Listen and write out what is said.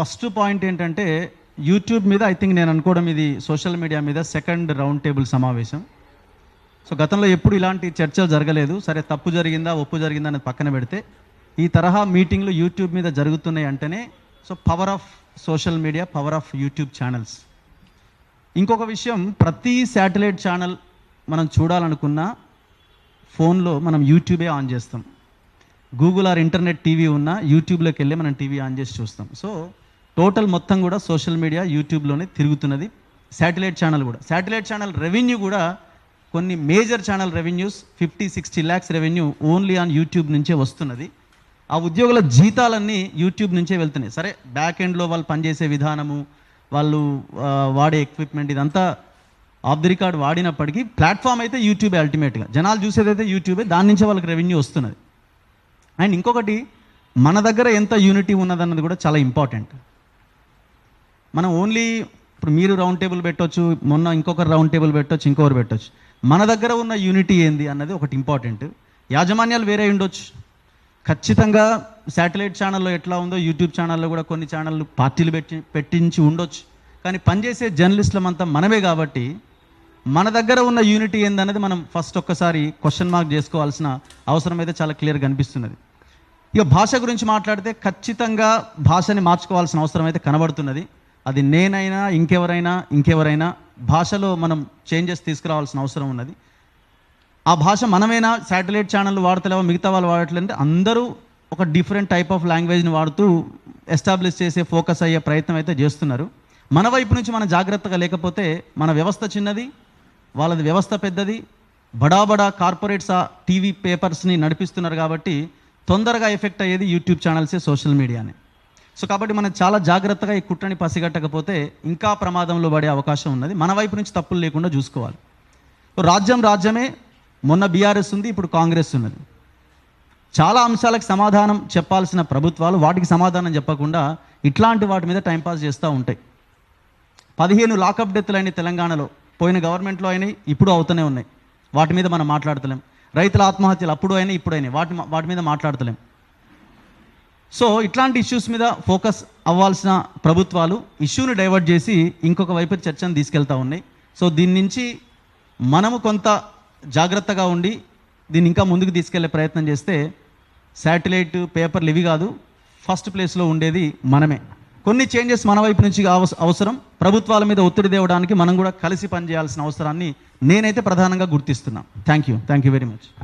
First point ఏంటంటే YouTube మీద I think నేను అనుకోవడం ఇది సోషల్ మీడియా మీద సెకండ్ రౌండ్ టేబుల్ సమావేశం. సో గతంలో ఎప్పుడు ఇలాంటి చర్చలు జరగలేదు. సరే, తప్పు జరిగిందా ఒప్పు జరిగిందా అనేది పక్కన పెడితే ఈ తరహా మీటింగ్లు యూట్యూబ్ మీద జరుగుతున్నాయి అంటేనే so power of social media, power of YouTube channels. ఇంకొక విషయం, ప్రతి శాటిలైట్ ఛానల్ మనం చూడాలనుకున్న ఫోన్లో మనం యూట్యూబే ఆన్ చేస్తాం. గూగుల్ ఆర్ ఇంటర్నెట్ టీవీ ఉన్న యూట్యూబ్లోకి వెళ్ళి మనం టీవీ ఆన్ చేసి చూస్తాం. సో టోటల్ మొత్తం కూడా సోషల్ మీడియా యూట్యూబ్లోనే తిరుగుతున్నది. శాటిలైట్ ఛానల్ కూడా, శాటిలైట్ ఛానల్ రెవెన్యూ కూడా కొన్ని major channel revenues 50-60 lakhs revenue only on YouTube నుంచే వస్తున్నది. ఆ ఉద్యోగుల జీతాలన్నీ యూట్యూబ్ నుంచే వెళ్తున్నాయి. సరే, బ్యాక్ ఎండ్లో వాళ్ళు పనిచేసే విధానము, వాళ్ళు వాడే ఎక్విప్మెంట్ ఇదంతా ఆఫ్ ది రికార్డ్ వాడినప్పటికీ ప్లాట్ఫామ్ అయితే యూట్యూబే. అల్టిమేట్గా జనాలు చూసేదైతే యూట్యూబే, దాని నుంచే వాళ్ళకి రెవెన్యూ వస్తున్నది. అండ్ ఇంకొకటి, మన దగ్గర ఎంత యూనిటీ ఉన్నదన్నది కూడా చాలా ఇంపార్టెంట్. మనం ఓన్లీ ఇప్పుడు మీరు రౌండ్ టేబుల్ పెట్టవచ్చు, మొన్న ఇంకొకరు రౌండ్ టేబుల్ పెట్టవచ్చు, ఇంకొకరు పెట్టవచ్చు. మన దగ్గర ఉన్న యూనిటీ ఏంది అన్నది ఒకటి ఇంపార్టెంట్. యాజమాన్యాలు వేరే ఉండొచ్చు, ఖచ్చితంగా శాటిలైట్ ఛానల్లో ఎట్లా ఉందో యూట్యూబ్ ఛానల్లో కూడా కొన్ని ఛానళ్ళు పార్టీలు పెట్టించి ఉండొచ్చు. కానీ పనిచేసే జర్నలిస్టులమంతా మనమే కాబట్టి మన దగ్గర ఉన్న యూనిటీ ఏందన్నది మనం ఫస్ట్ ఒక్కసారి క్వశ్చన్ మార్క్ చేసుకోవాల్సిన అవసరం అయితే చాలా క్లియర్గా అనిపిస్తున్నది. ఇక భాష గురించి మాట్లాడితే ఖచ్చితంగా భాషని మార్చుకోవాల్సిన అవసరం అయితే కనబడుతున్నది. అది నేనైనా ఇంకెవరైనా భాషలో మనం చేంజెస్ తీసుకురావాల్సిన అవసరం ఉన్నది. ఆ భాష మనమైనా శాటిలైట్ ఛానళ్ళు వాడతలేవో మిగతా వాళ్ళు వాడట్లేదంటే అందరూ ఒక డిఫరెంట్ టైప్ ఆఫ్ లాంగ్వేజ్ని వాడుతూ ఎస్టాబ్లిష్ చేసే ఫోకస్ అయ్యే ప్రయత్నం అయితే చేస్తున్నారు. మన వైపు నుంచి మనం జాగ్రత్తగా లేకపోతే మన వ్యవస్థ చిన్నది, వాళ్ళది వ్యవస్థ పెద్దది. బడా కార్పొరేట్స్ ఆ టీవీ పేపర్స్ని నడిపిస్తున్నారు కాబట్టి తొందరగా ఎఫెక్ట్ అయ్యేది యూట్యూబ్ ఛానల్సే, సోషల్ మీడియానే. సో కాబట్టి మనం చాలా జాగ్రత్తగా ఈ కుట్రని పసిగట్టకపోతే ఇంకా ప్రమాదంలో పడే అవకాశం ఉన్నది. మన వైపు నుంచి తప్పులు లేకుండా చూసుకోవాలి. రాజ్యమే, మొన్న బీఆర్ఎస్ ఉంది, ఇప్పుడు కాంగ్రెస్ ఉన్నది. చాలా అంశాలకు సమాధానం చెప్పాల్సిన ప్రభుత్వాలు వాటికి సమాధానం చెప్పకుండా ఇట్లాంటి వాటి మీద టైంపాస్ చేస్తూ ఉంటాయి. 15 లాకప్ డెత్లు అయినాయి తెలంగాణలో, పోయిన గవర్నమెంట్లో అయినాయి, ఇప్పుడు అవుతూనే ఉన్నాయి. వాటి మీద మనం మాట్లాడతలేం. రైతుల ఆత్మహత్యలు అప్పుడు అయినాయి, ఇప్పుడు అయినాయి, వాటి మీద మాట్లాడతలేం. సో ఇట్లాంటి ఇష్యూస్ మీద ఫోకస్ అవ్వాల్సిన ప్రభుత్వాలు ఇష్యూని డైవర్ట్ చేసి ఇంకొక వైపు చర్చను తీసుకెళ్తూ ఉన్నాయి. సో దీని నుంచి మనము కొంత జాగ్రత్తగా ఉండి దీన్ని ఇంకా ముందుకు తీసుకెళ్లే ప్రయత్నం చేస్తే శాటిలైట్ పేపర్లు ఇవి కాదు, ఫస్ట్ ప్లేస్లో ఉండేది మనమే. కొన్ని చేంజెస్ మన వైపు నుంచి అవసరం. ప్రభుత్వాల మీద ఒత్తిడి తేవడానికి మనం కూడా కలిసి పనిచేయాల్సిన అవసరాన్ని నేనైతే ప్రధానంగా గుర్తిస్తున్నాను. Thank you very much.